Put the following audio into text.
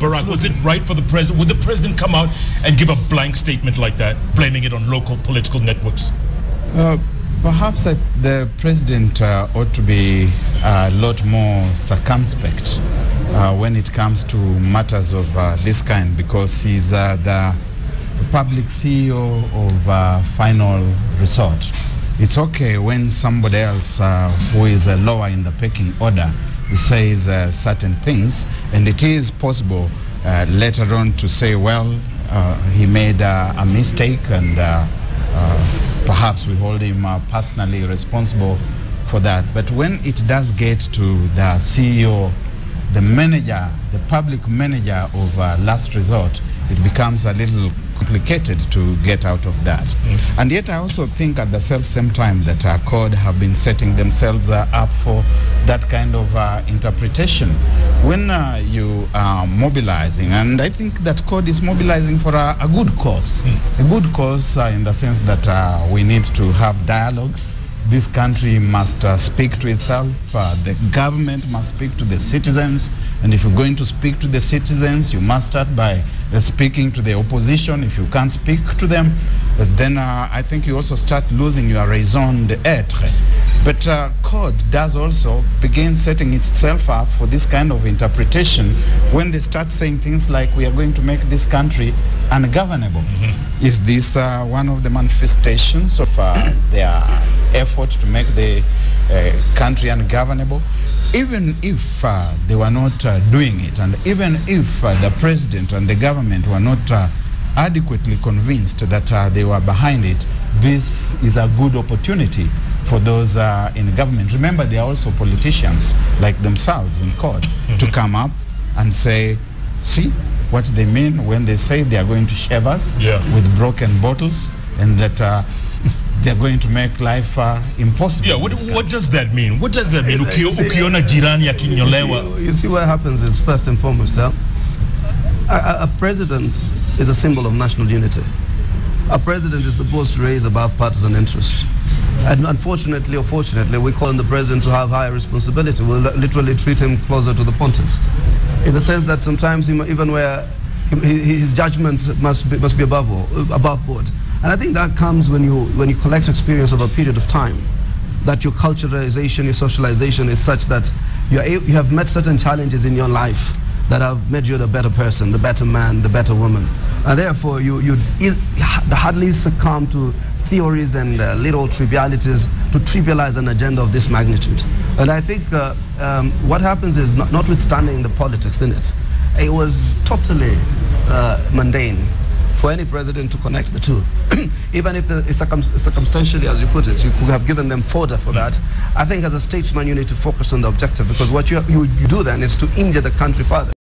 Barack, was it right for the president? Would the president come out and give a blank statement like that, blaming it on local political networks? Perhaps the president ought to be a lot more circumspect when it comes to matters of this kind, because he's the public CEO of Final Resort. It's okay when somebody else who is lower in the pecking order says certain things, and it is possible later on to say, well, he made a mistake, and perhaps we hold him personally responsible for that. But when it does get to the CEO, the manager, the public manager of last resort, it becomes a little complicated to get out of that. And yet I also think at the same time that CORD have been setting themselves up for that kind of interpretation. When you are mobilizing, and I think that CORD is mobilizing for a good cause. A good cause in the sense that we need to have dialogue. This country must speak to itself. The government must speak to the citizens. And if you're going to speak to the citizens, you must start by speaking to the opposition. If you can't speak to them, then I think you also start losing your raison d'etre. But CORD does also begin setting itself up for this kind of interpretation when they start saying things like, we are going to make this country ungovernable. Is this one of the manifestations of their effort to make the country ungovernable? Even if they were not doing it, and even if the president and the government were not adequately convinced that they were behind it, this is a good opportunity for those in government. Remember, they are also politicians like themselves in CORD to come up and say, see what they mean when they say they are going to shave us with broken bottles, and that they're going to make life impossible. Yeah, what does that mean? What does that mean? Ukiona jirani akinyolewa. You see, what happens is, first and foremost, a president is a symbol of national unity. A president is supposed to raise above partisan interests. And unfortunately or fortunately, we call on the president to have higher responsibility. We'll literally treat him closer to the pontiff, in the sense that sometimes even where his judgment must be above board. And I think that comes when you collect experience over a period of time, that your culturalization, your socialization is such that you have met certain challenges in your life that have made you the better person, the better man, the better woman. And therefore, you hardly succumb to theories and little trivialities to trivialize an agenda of this magnitude. And I think what happens is, notwithstanding the politics in it, it was totally mundane for any president to connect the two. Even if circumstantially, as you put it, you could have given them fodder for that. I think as a statesman, you need to focus on the objective, because what you do then is to injure the country further.